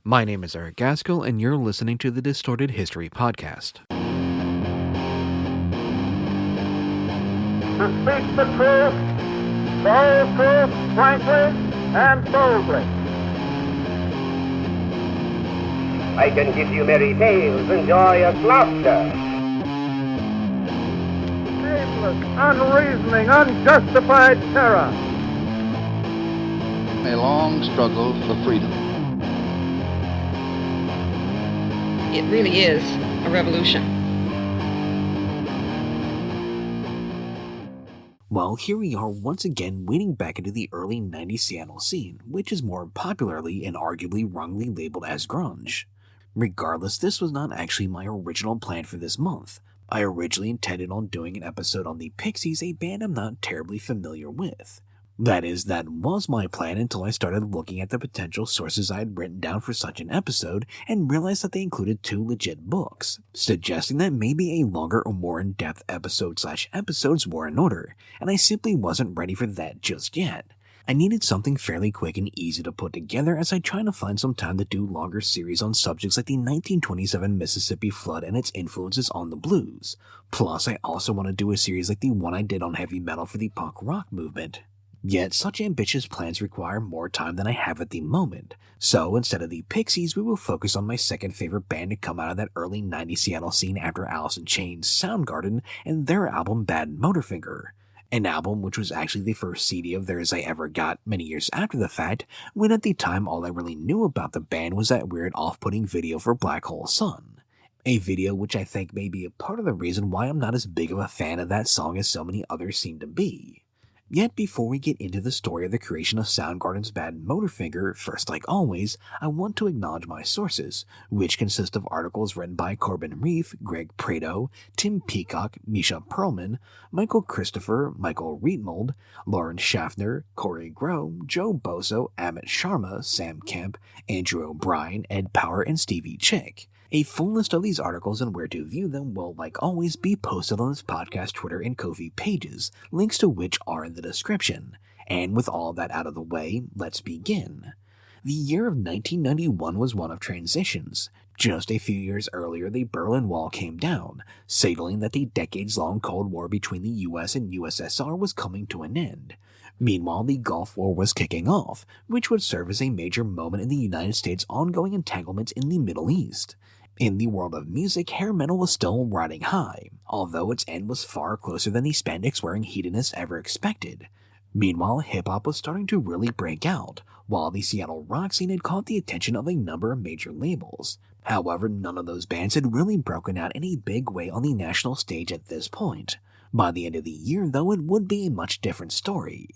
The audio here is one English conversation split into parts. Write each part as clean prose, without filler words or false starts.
My name is Eric Gaskell, and you're listening to the Distorted History Podcast. To speak the truth, the whole truth, frankly and boldly. I can give you merry tales and joyous laughter. Shameless, unreasoning, unjustified terror. A long struggle for freedom. It really is a revolution. Well, here we are once again wading back into the early 90s Seattle scene, which is more popularly and arguably wrongly labeled as grunge. Regardless, this was not actually my original plan for this month. I originally intended on doing an episode on the Pixies, a band I'm not terribly familiar with. That was my plan until I started looking at the potential sources I had written down for such an episode and realized that they included 2 legit books, suggesting that maybe a longer or more in-depth episodes were in order, and I simply wasn't ready for that just yet. I needed something fairly quick and easy to put together as I tried to find some time to do longer series on subjects like the 1927 Mississippi flood and its influences on the blues. Plus, I also want to do a series like the one I did on heavy metal for the punk rock movement. Yet, such ambitious plans require more time than I have at the moment, so instead of the Pixies, we will focus on my second favorite band to come out of that early 90s Seattle scene after Alice in Chains' Soundgarden and their album Badmotorfinger, an album which was actually the first CD of theirs I ever got many years after the fact, when at the time all I really knew about the band was that weird off-putting video for Black Hole Sun. A video which I think may be a part of the reason why I'm not as big of a fan of that song as so many others seem to be. Yet before we get into the story of the creation of Soundgarden's Badmotorfinger, first like always, I want to acknowledge my sources, which consist of articles written by Corbin Reef, Greg Prado, Tim Peacock, Misha Perlman, Michael Christopher, Michael Rietmold, Lauren Schaffner, Corey Groh, Joe Bozo, Amit Sharma, Sam Kemp, Andrew O'Brien, Ed Power, and Stevie Chick. A full list of these articles and where to view them will, like always, be posted on this podcast Twitter and Ko-fi pages, links to which are in the description. And with all that out of the way, let's begin. The year of 1991 was one of transitions. Just a few years earlier, the Berlin Wall came down, signaling that the decades-long Cold War between the US and USSR was coming to an end. Meanwhile, the Gulf War was kicking off, which would serve as a major moment in the United States' ongoing entanglements in the Middle East. In the world of music, hair metal was still riding high, although its end was far closer than the spandex-wearing hedonists ever expected. Meanwhile, hip-hop was starting to really break out, while the Seattle rock scene had caught the attention of a number of major labels. However, none of those bands had really broken out in a big way on the national stage at this point. By the end of the year, though, it would be a much different story.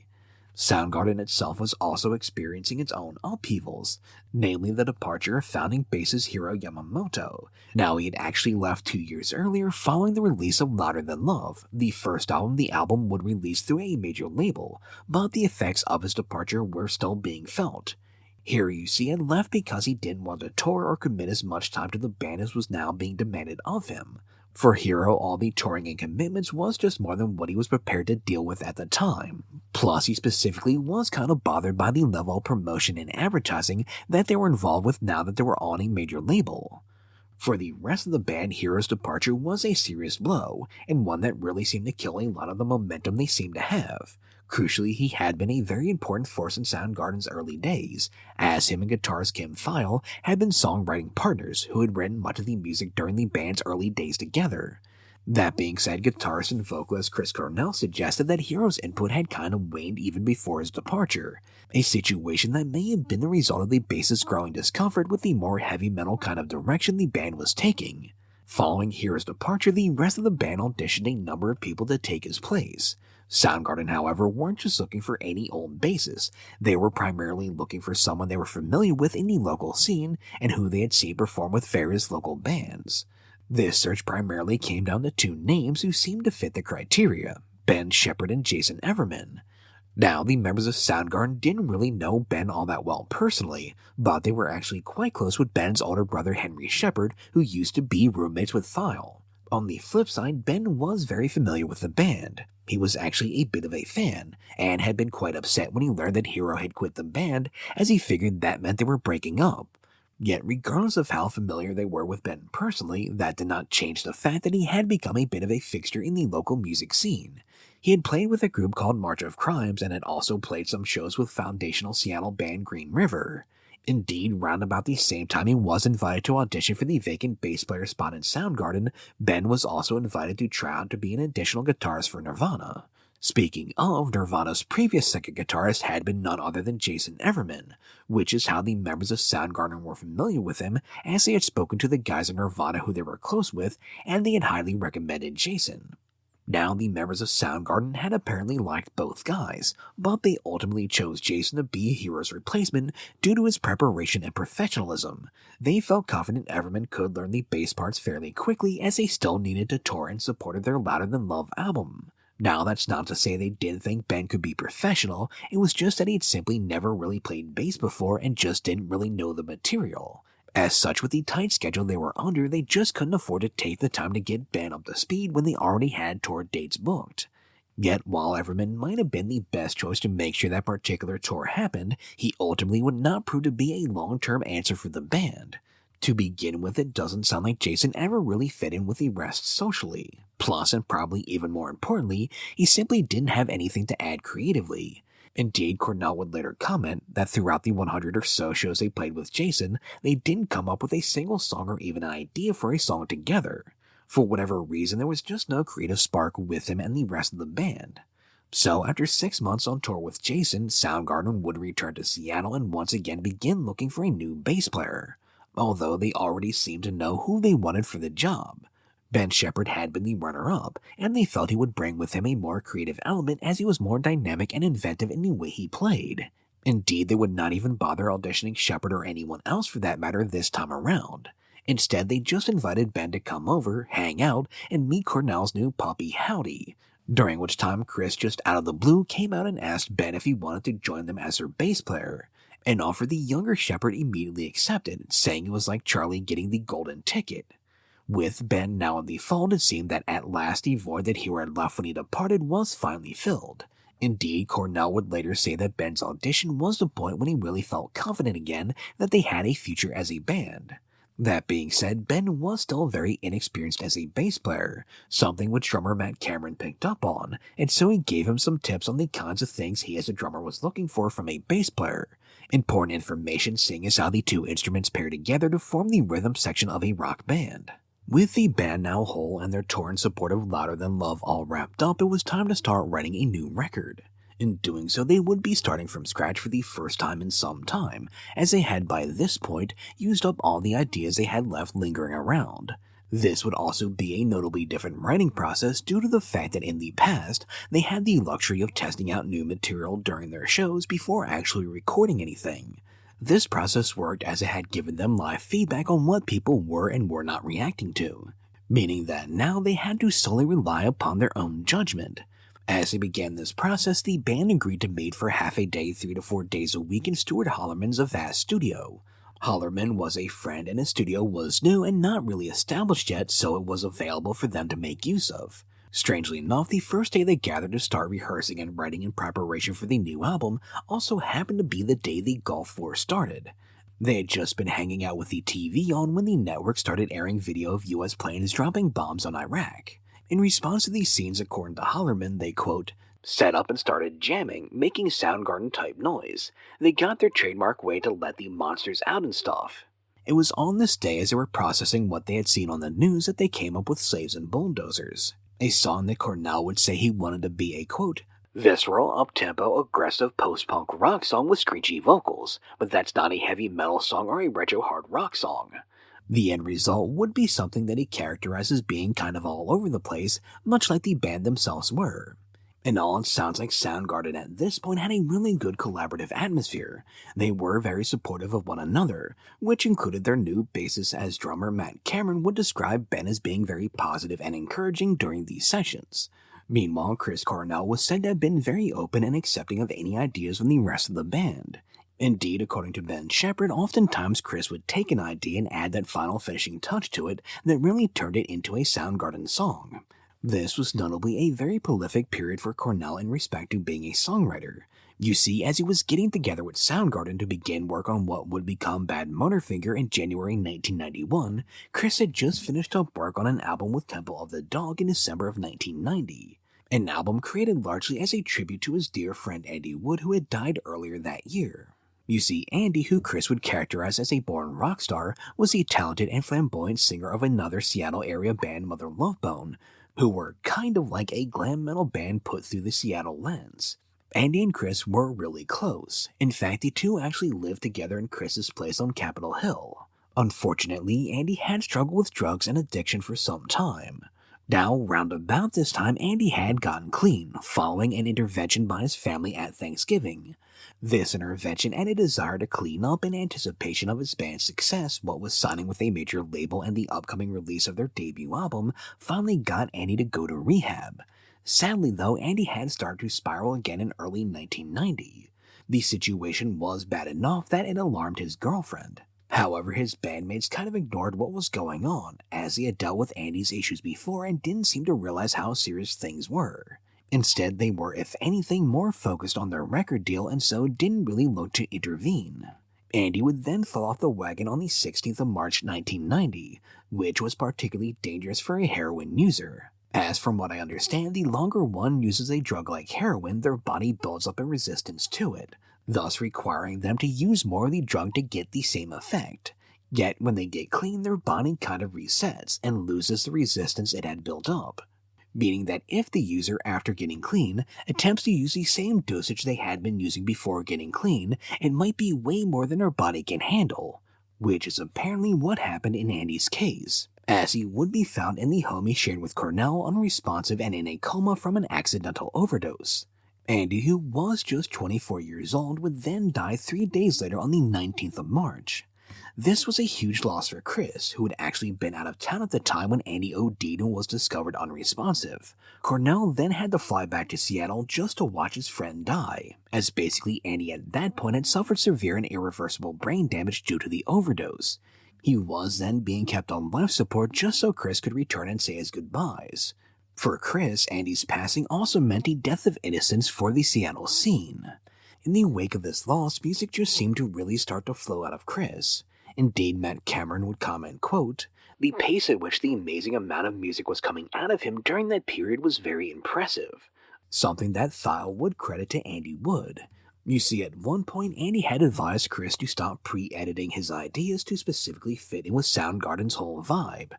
Soundgarden itself was also experiencing its own upheavals, namely the departure of founding bassist Hiro Yamamoto. Now, he had actually left 2 years earlier following the release of Louder Than Love, the first album the album would release through a major label, but the effects of his departure were still being felt. Hiro, you see, had left because he didn't want to tour or commit as much time to the band as was now being demanded of him. For Hiro, all the touring and commitments was just more than what he was prepared to deal with at the time. Plus, he specifically was kind of bothered by the level of promotion and advertising that they were involved with now that they were on a major label. For the rest of the band, Hiro's departure was a serious blow, and one that really seemed to kill a lot of the momentum they seemed to have. Crucially, he had been a very important force in Soundgarden's early days, as him and guitarist Kim Thayil had been songwriting partners who had written much of the music during the band's early days together. That being said, guitarist and vocalist Chris Cornell suggested that Hiro's input had kind of waned even before his departure, a situation that may have been the result of the bassist's growing discomfort with the more heavy metal kind of direction the band was taking. Following Hiro's departure, the rest of the band auditioned a number of people to take his place. Soundgarden, however, weren't just looking for any old bassist. They were primarily looking for someone they were familiar with in the local scene and who they had seen perform with various local bands. This search primarily came down to 2 names who seemed to fit the criteria, Ben Shepherd and Jason Everman. Now, the members of Soundgarden didn't really know Ben all that well personally, but they were actually quite close with Ben's older brother Henry Shepherd, who used to be roommates with Thayil. On the flip side, Ben was very familiar with the band. He was actually a bit of a fan, and had been quite upset when he learned that Hiro had quit the band, as he figured that meant they were breaking up. Yet regardless of how familiar they were with Ben personally, that did not change the fact that he had become a bit of a fixture in the local music scene. He had played with a group called March of Crimes and had also played some shows with foundational Seattle band Green River. Indeed, round about the same time he was invited to audition for the vacant bass player spot in Soundgarden, Ben was also invited to try out to be an additional guitarist for Nirvana. Speaking of, Nirvana's previous second guitarist had been none other than Jason Everman, which is how the members of Soundgarden were familiar with him, as they had spoken to the guys in Nirvana who they were close with, and they had highly recommended Jason. Now, the members of Soundgarden had apparently liked both guys, but they ultimately chose Jason to be Hero's replacement due to his preparation and professionalism. They felt confident Everman could learn the bass parts fairly quickly, as they still needed to tour in support of their Louder Than Love album. Now, that's not to say they didn't think Ben could be professional, it was just that he'd simply never really played bass before and just didn't really know the material. As such, with the tight schedule they were under, they just couldn't afford to take the time to get Ben up to speed when they already had tour dates booked. Yet, while Everman might have been the best choice to make sure that particular tour happened, he ultimately would not prove to be a long-term answer for the band. To begin with, it doesn't sound like Jason ever really fit in with the rest socially. Plus, and probably even more importantly, he simply didn't have anything to add creatively. Indeed, Cornell would later comment that throughout the 100 or so shows they played with Jason, they didn't come up with a single song or even an idea for a song together. For whatever reason, there was just no creative spark with him and the rest of the band. So, after 6 months on tour with Jason, Soundgarden would return to Seattle and once again begin looking for a new bass player, although they already seemed to know who they wanted for the job. Ben Shepherd had been the runner-up, and they felt he would bring with him a more creative element as he was more dynamic and inventive in the way he played. Indeed, they would not even bother auditioning Shepherd or anyone else for that matter this time around. Instead, they just invited Ben to come over, hang out, and meet Cornell's new puppy Howdy, during which time Chris just out of the blue came out and asked Ben if he wanted to join them as their bass player, an offer the younger Shepherd immediately accepted, saying it was like Charlie getting the golden ticket. With Ben now in the fold, it seemed that at last the void that Hero had left when he departed was finally filled. Indeed, Cornell would later say that Ben's audition was the point when he really felt confident again that they had a future as a band. That being said, Ben was still very inexperienced as a bass player, something which drummer Matt Cameron picked up on, and so he gave him some tips on the kinds of things he as a drummer was looking for from a bass player. Important information seeing as how the two instruments pair together to form the rhythm section of a rock band. With the band now whole and their tour in support of Louder Than Love all wrapped up, it was time to start writing a new record. In doing so, they would be starting from scratch for the first time in some time, as they had by this point used up all the ideas they had left lingering around. This would also be a notably different writing process due to the fact that in the past, they had the luxury of testing out new material during their shows before actually recording anything. This process worked as it had given them live feedback on what people were and were not reacting to, meaning that now they had to solely rely upon their own judgment. As they began this process, the band agreed to meet for half a day 3 to 4 days a week in Stuart Hollerman's vast studio. Hollerman was a friend and his studio was new and not really established yet, so it was available for them to make use of. Strangely enough, the first day they gathered to start rehearsing and writing in preparation for the new album also happened to be the day the Gulf War started. They had just been hanging out with the TV on when the network started airing video of US planes dropping bombs on Iraq. In response to these scenes, according to Hollerman, they, quote, set up and started jamming, making Soundgarden-type noise. They got their trademark way to let the monsters out and stuff. It was on this day as they were processing what they had seen on the news that they came up with Slaves and Bulldozers, a song that Cornell would say he wanted to be a, quote, visceral, up-tempo, aggressive post-punk rock song with screechy vocals, but that's not a heavy metal song or a retro hard rock song. The end result would be something that he characterized as being kind of all over the place, much like the band themselves were. In all, it sounds like Soundgarden at this point had a really good collaborative atmosphere. They were very supportive of one another, which included their new bassist as drummer Matt Cameron would describe Ben as being very positive and encouraging during these sessions. Meanwhile, Chris Cornell was said to have been very open and accepting of any ideas from the rest of the band. Indeed, according to Ben Shepherd, oftentimes Chris would take an idea and add that final finishing touch to it that really turned it into a Soundgarden song. This was notably a very prolific period for Cornell in respect to being a songwriter, You see, as he was getting together with Soundgarden to begin work on what would become Badmotorfinger in January 1991, Chris had just finished up work on an album with Temple of the Dog in December of 1990. An album created largely as a tribute to his dear friend Andy Wood, who had died earlier that year. You see, Andy, who Chris would characterize as a born rock star, was the talented and flamboyant singer of another Seattle-area band, Mother Love Bone, who were kind of like a glam metal band put through the Seattle lens. Andy and Chris were really close. In fact, the two actually lived together in Chris's place on Capitol Hill. Unfortunately, Andy had struggled with drugs and addiction for some time. Now, round about this time, Andy had gotten clean, following an intervention by his family at Thanksgiving. This intervention and a desire to clean up in anticipation of his band's success, what with signing with a major label and the upcoming release of their debut album, finally got Andy to go to rehab. Sadly though, Andy had started to spiral again in early 1990. The situation was bad enough that it alarmed his girlfriend. However, his bandmates kind of ignored what was going on, as they had dealt with Andy's issues before and didn't seem to realize how serious things were. Instead, they were, if anything, more focused on their record deal and so didn't really look to intervene. Andy would then fall off the wagon on the 16th of March 1990, which was particularly dangerous for a heroin user. As from what I understand, the longer one uses a drug like heroin, their body builds up a resistance to it, thus requiring them to use more of the drug to get the same effect. Yet when they get clean, their body kind of resets and loses the resistance it had built up. Meaning that if the user, after getting clean, attempts to use the same dosage they had been using before getting clean, it might be way more than their body can handle, which is apparently what happened in Andy's case, as he would be found in the home he shared with Cornell unresponsive and in a coma from an accidental overdose. Andy, who was just 24 years old, would then die 3 days later on the 19th of March. This was a huge loss for Chris, who had actually been out of town at the time when Andy OD'd and was discovered unresponsive. Cornell then had to fly back to Seattle just to watch his friend die, as basically Andy at that point had suffered severe and irreversible brain damage due to the overdose. He was then being kept on life support just so Chris could return and say his goodbyes. For Chris, Andy's passing also meant the death of innocence for the Seattle scene. In the wake of this loss, music just seemed to really start to flow out of Chris. Indeed, Matt Cameron would comment, quote, "The pace at which the amazing amount of music was coming out of him during that period was very impressive," something that Thile would credit to Andy Wood. You see, at one point, Andy had advised Chris to stop pre-editing his ideas to specifically fit in with Soundgarden's whole vibe.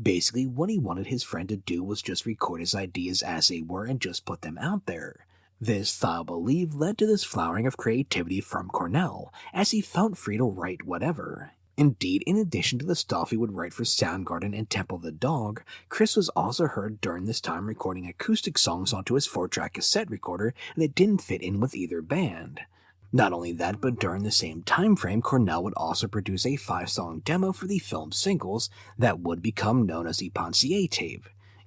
Basically, what he wanted his friend to do was just record his ideas as they were and just put them out there. This, Thile believed, led to this flowering of creativity from Cornell, as he felt free to write whatever. Indeed, in addition to the stuff he would write for Soundgarden and Temple of the Dog, Chris was also heard during this time recording acoustic songs onto his 4-track cassette recorder that didn't fit in with either band. Not only that, but during the same time frame, Cornell would also produce a 5-song demo for the film's singles that would become known as the Pontier tape.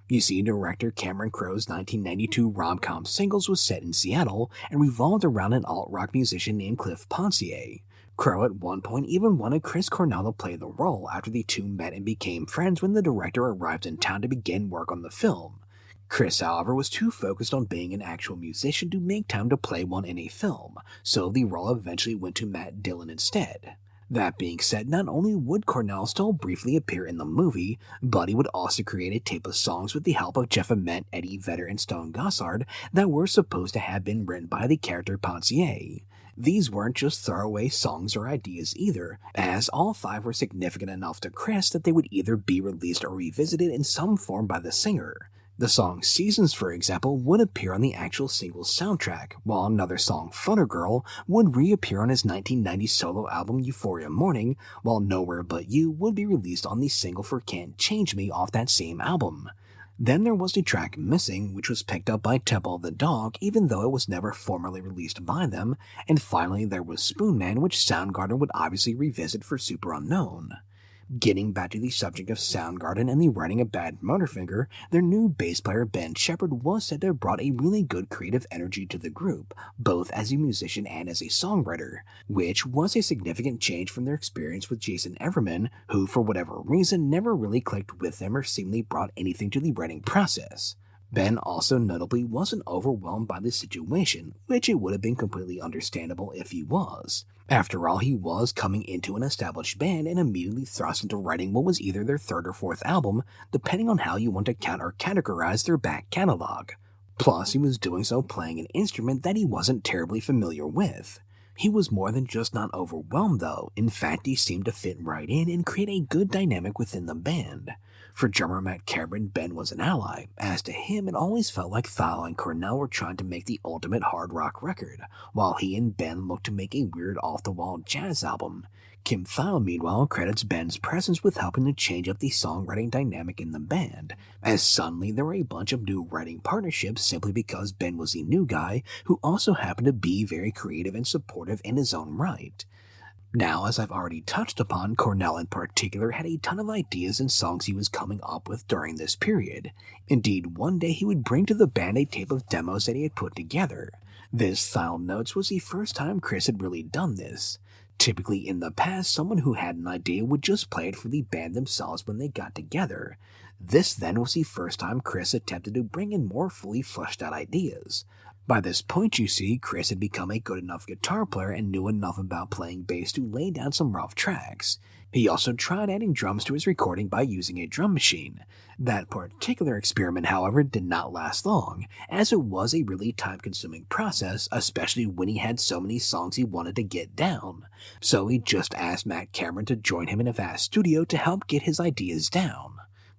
You see, director Cameron Crowe's 1992 rom-com Singles was set in Seattle and revolved around an alt-rock musician named Cliff Pontier. Crowe at one point even wanted Chris Cornell to play the role after the two met and became friends when the director arrived in town to begin work on the film. Chris, however, was too focused on being an actual musician to make time to play one in a film, so the role eventually went to Matt Dillon instead. That being said, not only would Cornell still briefly appear in the movie, but he would also create a tape of songs with the help of Jeff Ament, Eddie Vedder, and Stone Gossard that were supposed to have been written by the character Pontier. These weren't just throwaway songs or ideas either, as all 5 were significant enough to Chris that they would either be released or revisited in some form by the singer. The song Seasons, for example, would appear on the actual single's soundtrack, while another song, Funner Girl, would reappear on his 1990 solo album Euphoria Morning, while Nowhere But You would be released on the single for Can't Change Me off that same album. Then there was the track Missing, which was picked up by Temple of the Dog, even though it was never formally released by them, and finally there was Spoon Man, which Soundgarden would obviously revisit for Super Unknown. Getting back to the subject of Soundgarden and the writing of Badmotorfinger, their new bass player Ben Shepherd was said to have brought a really good creative energy to the group, both as a musician and as a songwriter, which was a significant change from their experience with Jason Everman, who for whatever reason never really clicked with them or seemingly brought anything to the writing process. Ben also notably wasn't overwhelmed by the situation, which it would have been completely understandable if he was. After all, he was coming into an established band and immediately thrust into writing what was either their third or fourth album, depending on how you want to count or categorize their back catalog. Plus, he was doing so playing an instrument that he wasn't terribly familiar with. He was more than just not overwhelmed though. In fact, he seemed to fit right in and create a good dynamic within the band. For drummer Matt Cameron, Ben was an ally. As to him, it always felt like Thile and Cornell were trying to make the ultimate hard rock record, while he and Ben looked to make a weird off-the-wall jazz album. Kim Thile, meanwhile, credits Ben's presence with helping to change up the songwriting dynamic in the band, as suddenly there were a bunch of new writing partnerships simply because Ben was a new guy who also happened to be very creative and supportive in his own right. Now, as I've already touched upon, Cornell in particular had a ton of ideas and songs he was coming up with during this period. Indeed, one day he would bring to the band a tape of demos that he had put together. This, Thile notes, was the first time Chris had really done this. Typically in the past, someone who had an idea would just play it for the band themselves when they got together. This then was the first time Chris attempted to bring in more fully fleshed out ideas. By this point, you see, Chris had become a good enough guitar player and knew enough about playing bass to lay down some rough tracks. He also tried adding drums to his recording by using a drum machine. That particular experiment, however, did not last long, as it was a really time-consuming process, especially when he had so many songs he wanted to get down. So he just asked Matt Cameron to join him in a vast studio to help get his ideas down.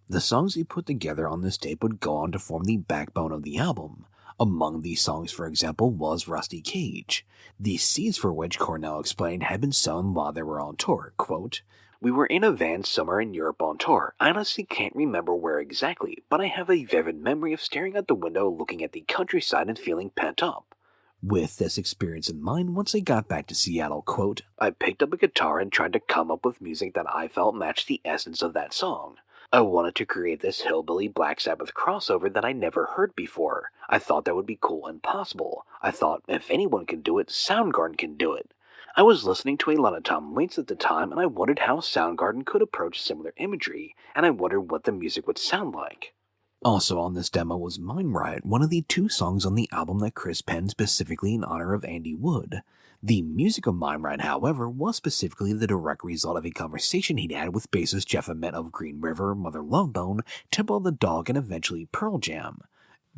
The songs he put together on this tape would go on to form the backbone of the album. Among these songs, for example, was Rusty Cage, the seeds for which Cornell explained had been sown while they were on tour. Quote, "We were in a van somewhere in Europe on tour. I honestly can't remember where exactly, but I have a vivid memory of staring out the window looking at the countryside and feeling pent up." With this experience in mind, once they got back to Seattle, quote, "I picked up a guitar and tried to come up with music that I felt matched the essence of that song. I wanted to create this hillbilly Black Sabbath crossover that I never heard before. I thought that would be cool and possible. I thought, if anyone can do it, Soundgarden can do it. I was listening to a lot of Tom Waits at the time, and I wondered how Soundgarden could approach similar imagery, and I wondered what the music would sound like." Also on this demo was Mind Riot, one of the two songs on the album that Chris penned specifically in honor of Andy Wood. The music of Mind Riot, however, was specifically the direct result of a conversation he'd had with bassist Jeff Ament of Green River, Mother Love Bone, Temple of the Dog, and eventually Pearl Jam.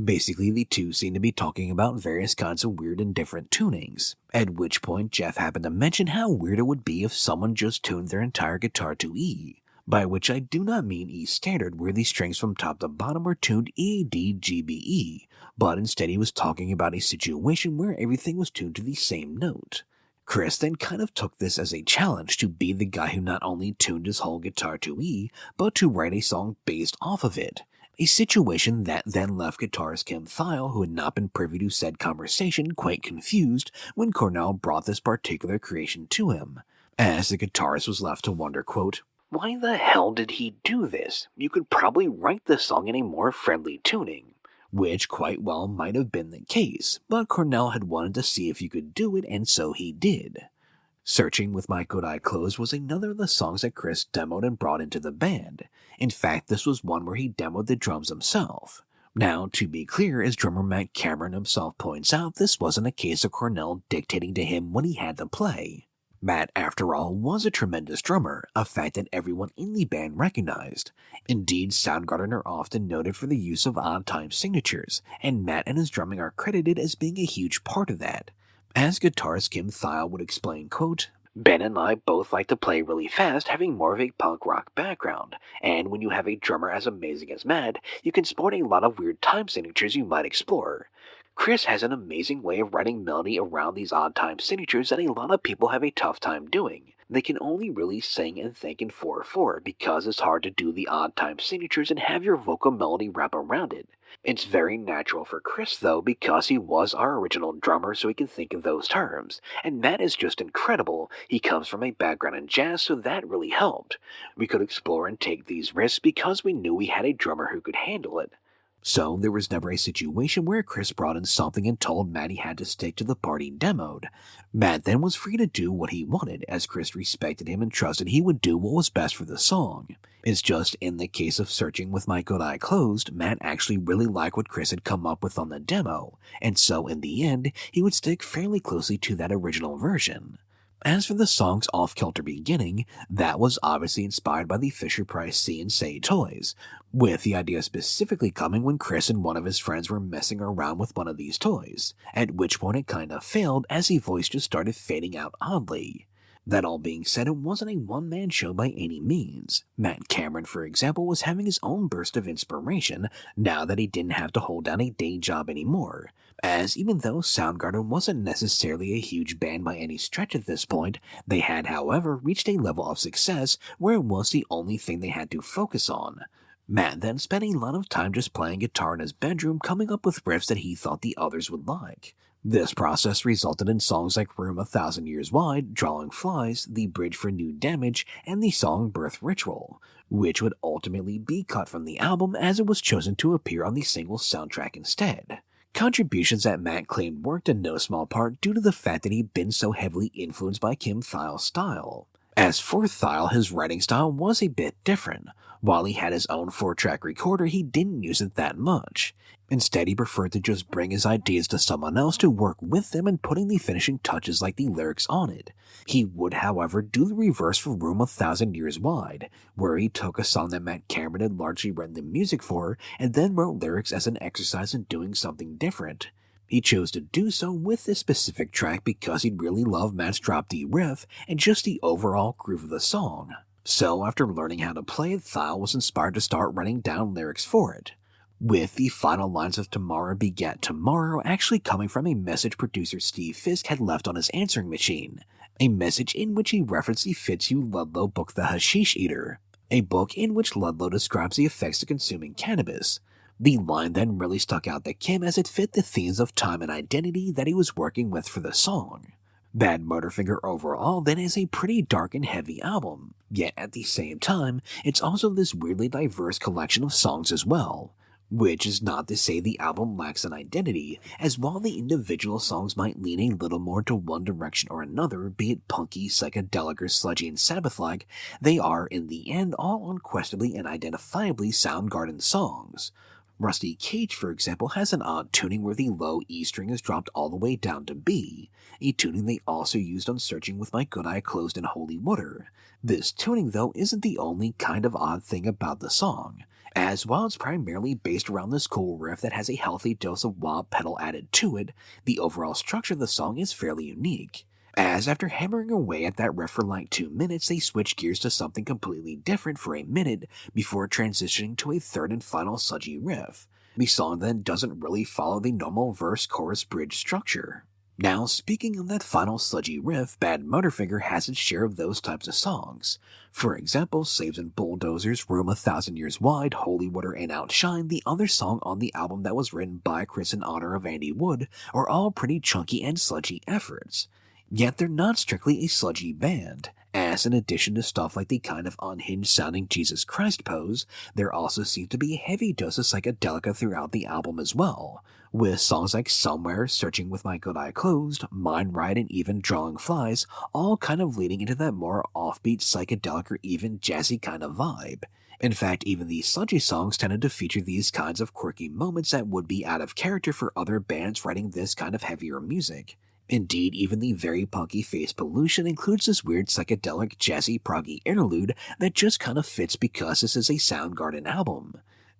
Basically, the two seemed to be talking about various kinds of weird and different tunings, at which point Jeff happened to mention how weird it would be if someone just tuned their entire guitar to E, by which I do not mean E standard where the strings from top to bottom were tuned E, D, G, B, E, but instead he was talking about a situation where everything was tuned to the same note. Chris then kind of took this as a challenge to be the guy who not only tuned his whole guitar to E, but to write a song based off of it. A situation that then left guitarist Kim Thile, who had not been privy to said conversation, quite confused when Cornell brought this particular creation to him, as the guitarist was left to wonder, quote, "Why the hell did he do this? You could probably write the song in a more friendly tuning." Which quite well might have been the case, but Cornell had wanted to see if you could do it, and so he did. Searching with My Good Eye Closed was another of the songs that Chris demoed and brought into the band. In fact, this was one where he demoed the drums himself. Now, to be clear, as drummer Matt Cameron himself points out, this wasn't a case of Cornell dictating to him what he had to play. Matt, after all, was a tremendous drummer, a fact that everyone in the band recognized. Indeed, Soundgarden are often noted for the use of odd-time signatures, and Matt and his drumming are credited as being a huge part of that. As guitarist Kim Thile would explain, quote, "Ben and I both like to play really fast, having more of a punk rock background, and when you have a drummer as amazing as Matt, you can sport a lot of weird time signatures you might explore. Chris has an amazing way of writing melody around these odd time signatures that a lot of people have a tough time doing. They can only really sing and think in 4/4 because it's hard to do the odd time signatures and have your vocal melody wrap around it. It's very natural for Chris, though, because he was our original drummer, so he can think in those terms. And Matt is just incredible. He comes from a background in jazz, so that really helped. We could explore and take these risks because we knew we had a drummer who could handle it." So there was never a situation where Chris brought in something and told Matt he had to stick to the part he demoed. Matt then was free to do what he wanted, as Chris respected him and trusted he would do what was best for the song. It's just in the case of Searching with My Good Eye Closed, Matt actually really liked what Chris had come up with on the demo, and so in the end, he would stick fairly closely to that original version. As for the song's off-kilter beginning, that was obviously inspired by the Fisher-Price See and Say toys, with the idea specifically coming when Chris and one of his friends were messing around with one of these toys, at which point it kinda failed as the voice just started fading out oddly. That all being said, it wasn't a one-man show by any means. Matt Cameron, for example, was having his own burst of inspiration now that he didn't have to hold down a day job anymore, as even though Soundgarden wasn't necessarily a huge band by any stretch at this point, they had, however, reached a level of success where it was the only thing they had to focus on. Matt then spent a lot of time just playing guitar in his bedroom, coming up with riffs that he thought the others would like. This process resulted in songs like Room 1,000 Years Wide, Drawing Flies, the bridge for New Damage, and the song Birth Ritual, which would ultimately be cut from the album as it was chosen to appear on the single's soundtrack instead. Contributions that Matt claimed worked in no small part due to the fact that he'd been so heavily influenced by Kim Thile's style. As for Thile, his writing style was a bit different. While he had his own 4-track recorder, he didn't use it that much. Instead, he preferred to just bring his ideas to someone else to work with them and putting the finishing touches like the lyrics on it. He would, however, do the reverse for Room 1,000 Years Wide, where he took a song that Matt Cameron had largely written the music for and then wrote lyrics as an exercise in doing something different. He chose to do so with this specific track because he really loved Matt's drop D riff and just the overall groove of the song. So after learning how to play it, Thile was inspired to start writing down lyrics for it, with the final lines of Tomorrow Begat Tomorrow actually coming from a message producer Steve Fisk had left on his answering machine, a message in which he referenced the Fitzhugh Ludlow book The Hashish Eater, a book in which Ludlow describes the effects of consuming cannabis. The line then really stuck out to Kim as it fit the themes of time and identity that he was working with for the song. Badmotorfinger overall then is a pretty dark and heavy album, yet at the same time, it's also this weirdly diverse collection of songs as well. Which is not to say the album lacks an identity, as while the individual songs might lean a little more to one direction or another, be it punky, psychedelic, or sludgy and Sabbath-like, they are, in the end, all unquestionably and identifiably Soundgarden songs. Rusty Cage, for example, has an odd tuning where the low E string is dropped all the way down to B, a tuning they also used on Searching with My Good Eye Closed and Holy Water. This tuning, though, isn't the only kind of odd thing about the song, as while it's primarily based around this cool riff that has a healthy dose of wah pedal added to it, the overall structure of the song is fairly unique. As after hammering away at that riff for like 2 minutes, they switch gears to something completely different for a minute before transitioning to a third and final sludgy riff. The song then doesn't really follow the normal verse-chorus-bridge structure. Now, speaking of that final sludgy riff, Badmotorfinger has its share of those types of songs. For example, Slaves and Bulldozers, Room 1,000 Years Wide, Holy Water, and Outshine, the other song on the album that was written by Chris in honor of Andy Wood, are all pretty chunky and sludgy efforts. Yet they're not strictly a sludgy band, as in addition to stuff like the kind of unhinged-sounding Jesus Christ pose, there also seems to be a heavy dose of psychedelica throughout the album as well, with songs like Somewhere, Searching with My Good Eye Closed, Mind Ride, and even Drawing Flies, all kind of leading into that more offbeat psychedelic or even jazzy kind of vibe. In fact, even the sludgy songs tended to feature these kinds of quirky moments that would be out of character for other bands writing this kind of heavier music. Indeed, even the very punky Face Pollution includes this weird psychedelic jazzy proggy interlude that just kind of fits because this is a Soundgarden album.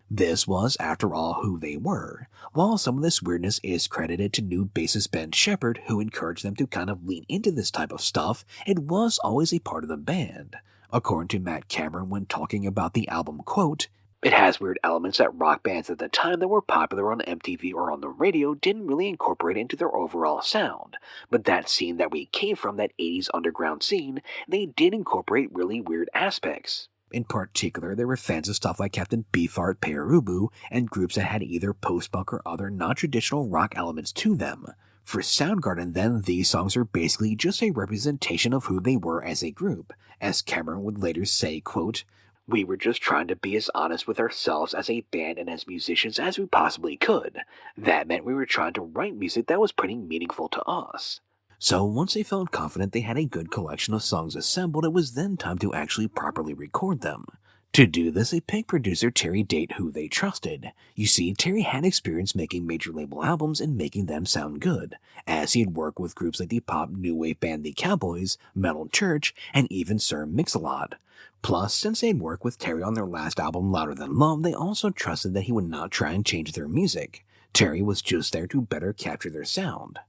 This was, after all, who they were, while some of this weirdness is credited to new bassist Ben Shepherd, who encouraged them to kind of lean into this type of stuff. It was always a part of the band. According to Matt Cameron when talking about the album, quote, "It has weird elements that rock bands at the time that were popular on MTV or on the radio didn't really incorporate into their overall sound, but that scene that we came from, that 80s underground scene, they did incorporate really weird aspects. In particular, there were fans of stuff like Captain Beefheart, Perubu, and groups that had either post-punk or other non-traditional rock elements to them. For Soundgarden, then, these songs are basically just a representation of who they were as a group. As Cameron would later say, quote, We were just trying to be as honest with ourselves as a band and as musicians as we possibly could. That meant we were trying to write music that was pretty meaningful to us. So once they felt confident they had a good collection of songs assembled, it was then time to actually properly record them. To do this, they picked producer Terry Date, who they trusted. You see, Terry had experience making major label albums and making them sound good, as he had worked with groups like the pop new wave band The Cowboys, Metal Church, and even Sir Mix-a-Lot. Plus, since they'd worked with Terry on their last album, Louder Than Love, they also trusted that he would not try and change their music. Terry was just there to better capture their sound.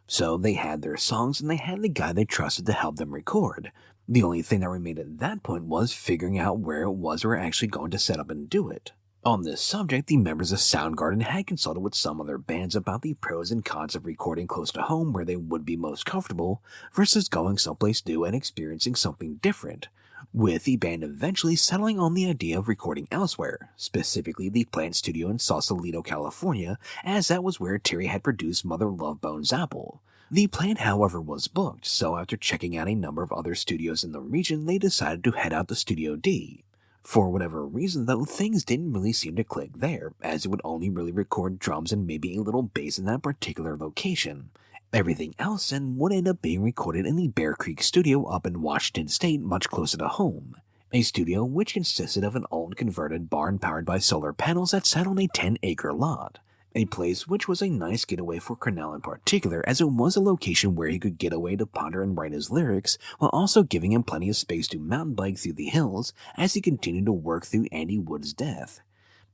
So they had their songs and they had the guy they trusted to help them record. The only thing that remained at that point was figuring out where it was they were actually going to set up and do it. On this subject, the members of Soundgarden had consulted with some other bands about the pros and cons of recording close to home where they would be most comfortable versus going someplace new and experiencing something different, with the band eventually settling on the idea of recording elsewhere, specifically the Plant Studio in Sausalito, California, as that was where Terry had produced Mother Love Bone's Apple. The plant, however, was booked, so after checking out a number of other studios in the region, they decided to head out to Studio D. For whatever reason, though, things didn't really seem to click there, as it would only really record drums and maybe a little bass in that particular location. Everything else then would end up being recorded in the Bear Creek studio up in Washington State, much closer to home. A studio which consisted of an old converted barn powered by solar panels that sat on a 10-acre lot. A place which was a nice getaway for Cornell in particular, as it was a location where he could get away to ponder and write his lyrics, while also giving him plenty of space to mountain bike through the hills as he continued to work through Andy Wood's death.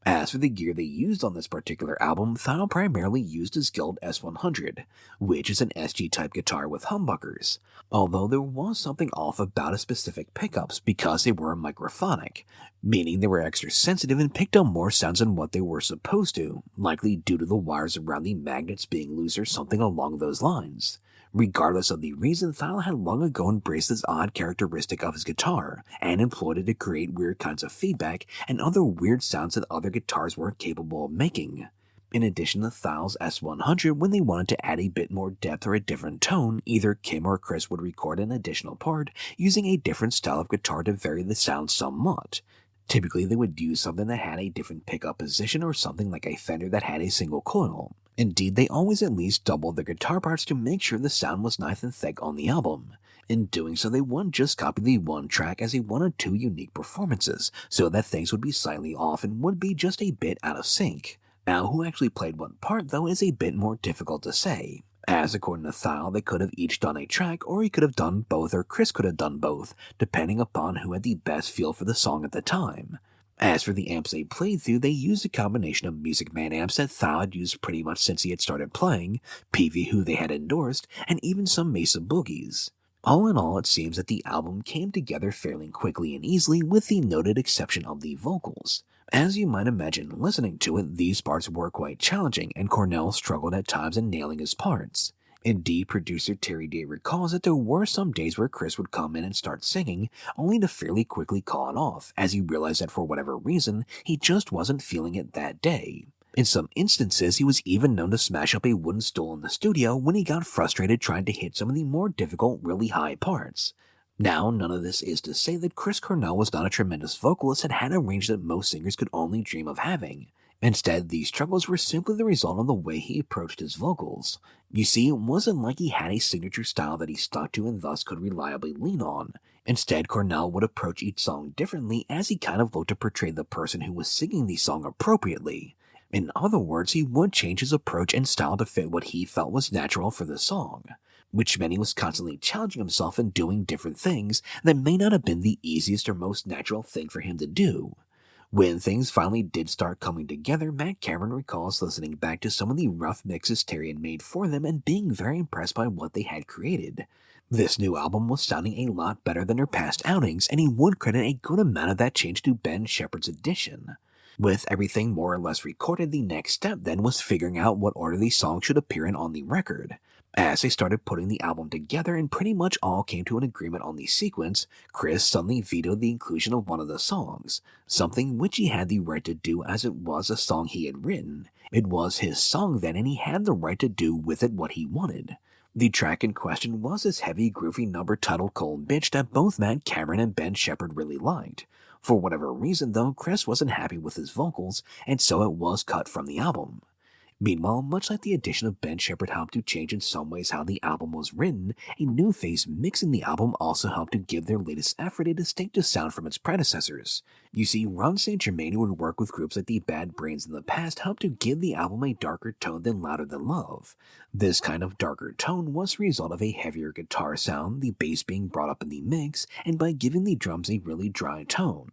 As for the gear they used on this particular album, Thyle primarily used his Guild S100, which is an SG-type guitar with humbuckers, although there was something off about his specific pickups because they were microphonic, meaning they were extra sensitive and picked up more sounds than what they were supposed to, likely due to the wires around the magnets being loose or something along those lines. Regardless of the reason, Thyle had long ago embraced this odd characteristic of his guitar, and employed it to create weird kinds of feedback and other weird sounds that other guitars weren't capable of making. In addition to Thyle's S100, when they wanted to add a bit more depth or a different tone, either Kim or Chris would record an additional part, using a different style of guitar to vary the sound somewhat. Typically, they would use something that had a different pickup position or something like a Fender that had a single coil. Indeed, they always at least doubled the guitar parts to make sure the sound was nice and thick on the album. In doing so, they wouldn't just copy the one track as they wanted two unique performances, so that things would be slightly off and would be just a bit out of sync. Now, who actually played what part, though, is a bit more difficult to say, as according to Thyle, they could have each done a track, or he could have done both, or Chris could have done both, depending upon who had the best feel for the song at the time. As for the amps they played through, they used a combination of Music Man amps that Thyle had used pretty much since he had started playing, Peavey who they had endorsed, and even some Mesa Boogies. All in all, it seems that the album came together fairly quickly and easily, with the noted exception of the vocals. As you might imagine, listening to it, these parts were quite challenging, and Cornell struggled at times in nailing his parts. Indeed, producer Terry Day recalls that there were some days where Chris would come in and start singing, only to fairly quickly call it off, as he realized that for whatever reason, he just wasn't feeling it that day. In some instances, he was even known to smash up a wooden stool in the studio when he got frustrated trying to hit some of the more difficult, really high parts. Now, none of this is to say that Chris Cornell was not a tremendous vocalist and had a range that most singers could only dream of having. Instead, these struggles were simply the result of the way he approached his vocals. You see, it wasn't like he had a signature style that he stuck to and thus could reliably lean on. Instead, Cornell would approach each song differently as he kind of looked to portray the person who was singing the song appropriately. In other words, he would change his approach and style to fit what he felt was natural for the song, which meant he was constantly challenging himself and doing different things that may not have been the easiest or most natural thing for him to do. When things finally did start coming together, Matt Cameron recalls listening back to some of the rough mixes Terry had made for them and being very impressed by what they had created. This new album was sounding a lot better than their past outings, and he would credit a good amount of that change to Ben Shepherd's addition. With everything more or less recorded, the next step then was figuring out what order these songs should appear in on the record. As they started putting the album together and pretty much all came to an agreement on the sequence, Chris suddenly vetoed the inclusion of one of the songs, something which he had the right to do as it was a song he had written. It was his song then, and he had the right to do with it what he wanted. The track in question was this heavy, groovy number titled Cold Bitch that both Matt Cameron and Ben Shepherd really liked. For whatever reason though, Chris wasn't happy with his vocals, and so it was cut from the album. Meanwhile, much like the addition of Ben Shepherd helped to change in some ways how the album was written, a new face mixing the album also helped to give their latest effort a distinctive sound from its predecessors. You see, Ron St. Germain, who would work with groups like the Bad Brains in the past, helped to give the album a darker tone than Louder Than Love. This kind of darker tone was the result of a heavier guitar sound, the bass being brought up in the mix, and by giving the drums a really dry tone.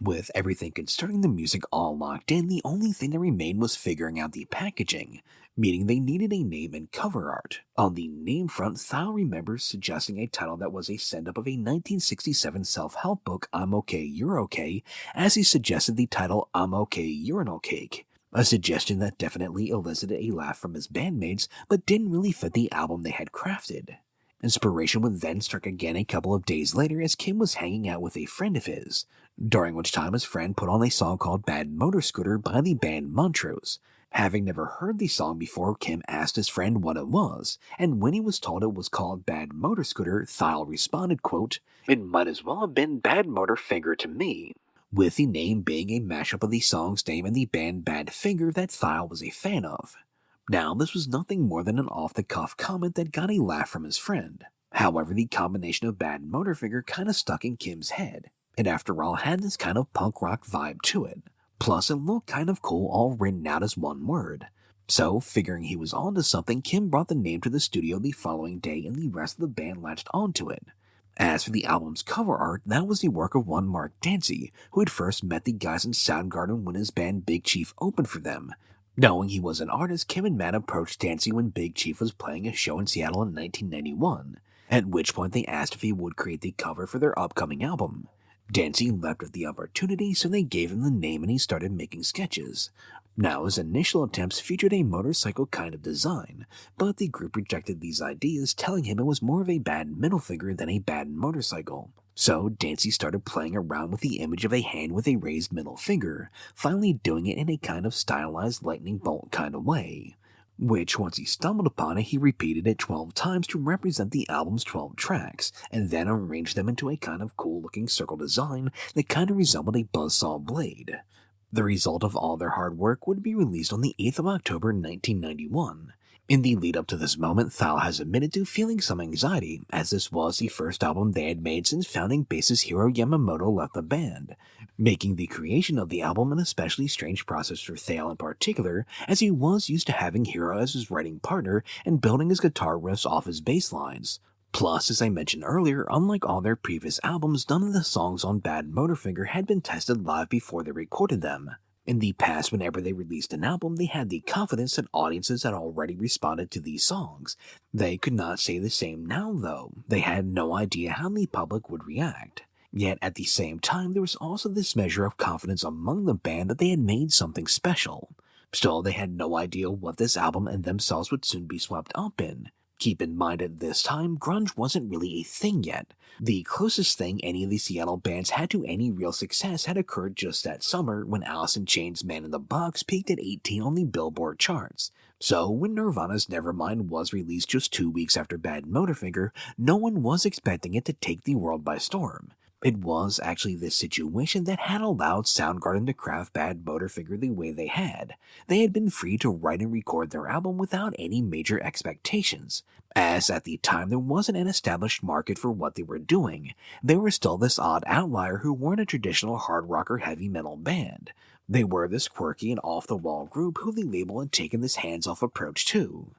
With everything concerning the music all locked in, the only thing that remained was figuring out the packaging, meaning they needed a name and cover art. On the name front, Thal remembers suggesting a title that was a send-up of a 1967 self-help book, I'm Okay, You're Okay, as he suggested the title I'm Okay, Urinal Cake. A suggestion that definitely elicited a laugh from his bandmates, but didn't really fit the album they had crafted. Inspiration would then strike again a couple of days later as Kim was hanging out with a friend of his, during which time his friend put on a song called Bad Motor Scooter by the band Montrose. Having never heard the song before, Kim asked his friend what it was, and when he was told it was called Bad Motor Scooter, Thal responded, quote, "It might as well have been Badmotorfinger to me," with the name being a mashup of the song's name and the band Badfinger that Thal was a fan of. Now, this was nothing more than an off-the-cuff comment that got a laugh from his friend. However, the combination of Badmotorfinger kinda stuck in Kim's head. It after all had this kind of punk rock vibe to it. Plus, it looked kind of cool all written out as one word. So, figuring he was onto something, Kim brought the name to the studio the following day and the rest of the band latched onto it. As for the album's cover art, that was the work of one Mark Dancy, who had first met the guys in Soundgarden when his band Big Chief opened for them. Knowing he was an artist, Kim and Matt approached Dancy when Big Chief was playing a show in Seattle in 1991, at which point they asked if he would create the cover for their upcoming album. Dancy leapt at the opportunity, so they gave him the name and he started making sketches. Now, his initial attempts featured a motorcycle kind of design, but the group rejected these ideas, telling him it was more of a bad middle finger than a bad motorcycle. So, Dancy started playing around with the image of a hand with a raised middle finger, finally doing it in a kind of stylized lightning bolt kind of way. Which, once he stumbled upon it, he repeated it 12 times to represent the album's 12 tracks, and then arranged them into a kind of cool-looking circle design that kind of resembled a buzzsaw blade. The result of all their hard work would be released on the 8th of October 1991. In the lead-up to this moment, Thal has admitted to feeling some anxiety, as this was the first album they had made since founding bassist Hiro Yamamoto left the band, making the creation of the album an especially strange process for Thal in particular, as he was used to having Hiro as his writing partner and building his guitar riffs off his bass lines. Plus, as I mentioned earlier, unlike all their previous albums, none of the songs on Badmotorfinger had been tested live before they recorded them. In the past, whenever they released an album, they had the confidence that audiences had already responded to these songs. They could not say the same now, though. They had no idea how the public would react. Yet, at the same time, there was also this measure of confidence among the band that they had made something special. Still, they had no idea what this album and themselves would soon be swept up in. Keep in mind at this time, grunge wasn't really a thing yet. The closest thing any of the Seattle bands had to any real success had occurred just that summer when Alice in Chains' Man in the Box peaked at 18 on the Billboard charts. So, when Nirvana's Nevermind was released just 2 weeks after Badmotorfinger, no one was expecting it to take the world by storm. It was actually this situation that had allowed Soundgarden to craft Badmotorfinger the way they had. They had been free to write and record their album without any major expectations, as at the time there wasn't an established market for what they were doing. They were still this odd outlier who weren't a traditional hard rock or heavy metal band. They were this quirky and off-the-wall group who the label had taken this hands-off approach to.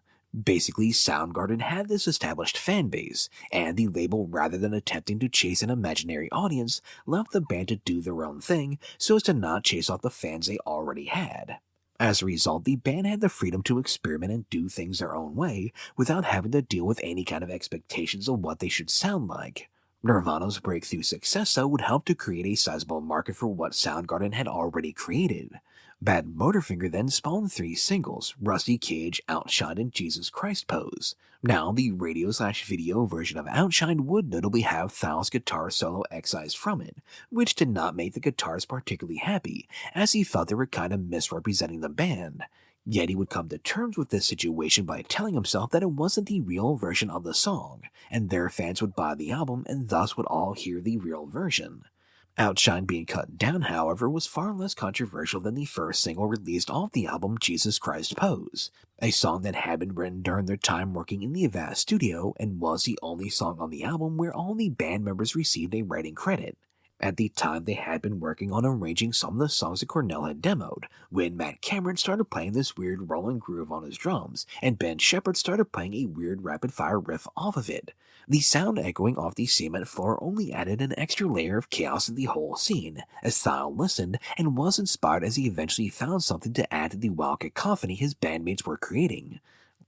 Basically, Soundgarden had this established fan base, and the label, rather than attempting to chase an imaginary audience, left the band to do their own thing so as to not chase off the fans they already had. As a result, the band had the freedom to experiment and do things their own way without having to deal with any kind of expectations of what they should sound like. Nirvana's breakthrough success, though, would help to create a sizable market for what Soundgarden had already created. Badmotorfinger then spawned 3 singles, Rusty Cage, Outshine, and Jesus Christ Pose. Now, the radio/video version of Outshine would notably have Thal's guitar solo excised from it, which did not make the guitars particularly happy, as he felt they were kind of misrepresenting the band. Yet he would come to terms with this situation by telling himself that it wasn't the real version of the song, and their fans would buy the album and thus would all hear the real version. Outshine being cut down, however, was far less controversial than the first single released off the album Jesus Christ Pose, a song that had been written during their time working in the Avast studio and was the only song on the album where all the band members received a writing credit. At the time, they had been working on arranging some of the songs that Cornell had demoed, when Matt Cameron started playing this weird rolling groove on his drums, and Ben Shepherd started playing a weird rapid-fire riff off of it. The sound echoing off the cement floor only added an extra layer of chaos to the whole scene, as Thile listened and was inspired as he eventually found something to add to the wild cacophony his bandmates were creating.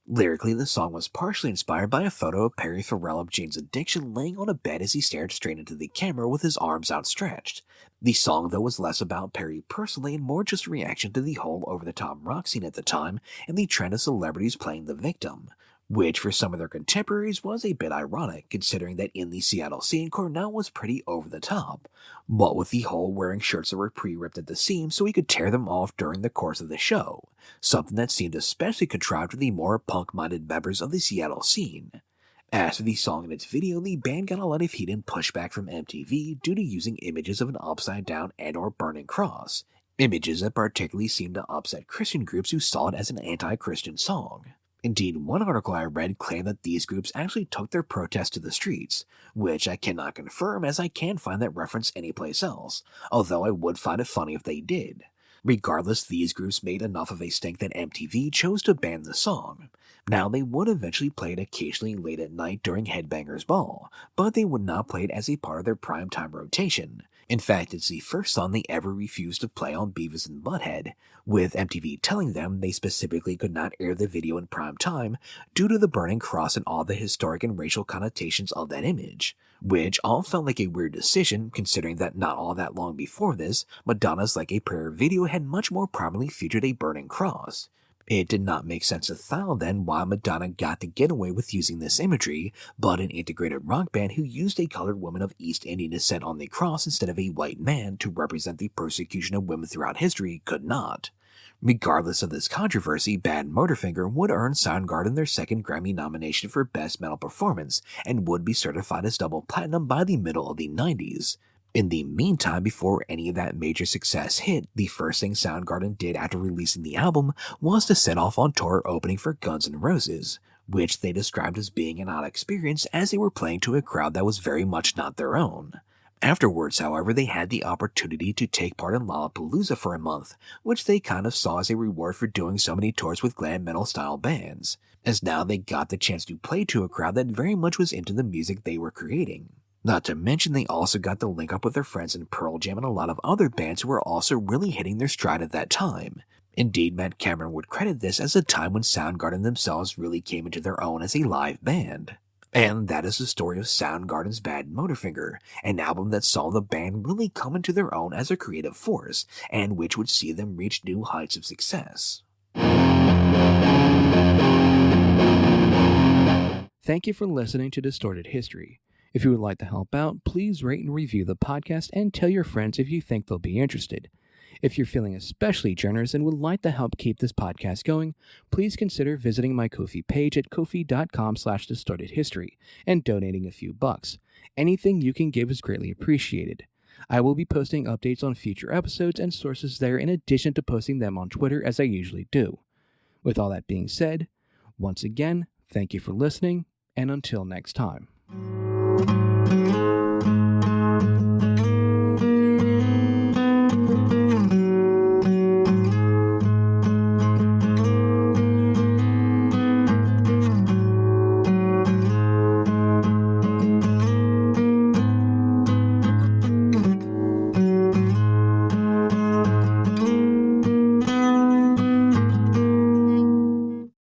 Lyrically, the song was partially inspired by a photo of Perry Farrell of Jane's Addiction laying on a bed as he stared straight into the camera with his arms outstretched. The song, though, was less about Perry personally and more just a reaction to the whole over-the-top rock scene at the time and the trend of celebrities playing the victim, which for some of their contemporaries was a bit ironic, considering that in the Seattle scene, Cornell was pretty over the top, what with the whole wearing shirts that were pre-ripped at the seams so he could tear them off during the course of the show, something that seemed especially contrived to the more punk-minded members of the Seattle scene. As for the song and its video, the band got a lot of heat and pushback from MTV due to using images of an upside-down and or burning cross, images that particularly seemed to upset Christian groups who saw it as an anti-Christian song. Indeed, one article I read claimed that these groups actually took their protest to the streets, which I cannot confirm as I can't find that reference anyplace else, although I would find it funny if they did. Regardless, these groups made enough of a stink that MTV chose to ban the song. Now, they would eventually play it occasionally late at night during Headbangers Ball, but they would not play it as a part of their primetime rotation. In fact, it's the first song they ever refused to play on Beavis and Butthead, with MTV telling them they specifically could not air the video in prime time due to the burning cross and all the historic and racial connotations of that image, which all felt like a weird decision considering that not all that long before this, Madonna's Like a Prayer video had much more prominently featured a burning cross. It did not make sense to Thile then why Madonna got to get away with using this imagery, but an integrated rock band who used a colored woman of East Indian descent on the cross instead of a white man to represent the persecution of women throughout history could not. Regardless of this controversy, Badmotorfinger would earn Soundgarden their second Grammy nomination for Best Metal Performance and would be certified as double platinum by the middle of the 90s. In the meantime, before any of that major success hit, the first thing Soundgarden did after releasing the album was to set off on tour opening for Guns N' Roses, which they described as being an odd experience as they were playing to a crowd that was very much not their own. Afterwards, however, they had the opportunity to take part in Lollapalooza for a month, which they kind of saw as a reward for doing so many tours with glam metal style bands, as now they got the chance to play to a crowd that very much was into the music they were creating. Not to mention they also got to link up with their friends in Pearl Jam and a lot of other bands who were also really hitting their stride at that time. Indeed, Matt Cameron would credit this as a time when Soundgarden themselves really came into their own as a live band. And that is the story of Soundgarden's Badmotorfinger, an album that saw the band really come into their own as a creative force, and which would see them reach new heights of success. Thank you for listening to Distorted History. If you would like to help out, please rate and review the podcast and tell your friends if you think they'll be interested. If you're feeling especially generous and would like to help keep this podcast going, please consider visiting my Ko-fi page at ko-fi.com/distortedhistory and donating a few bucks. Anything you can give is greatly appreciated. I will be posting updates on future episodes and sources there in addition to posting them on Twitter as I usually do. With all that being said, once again, thank you for listening, and until next time.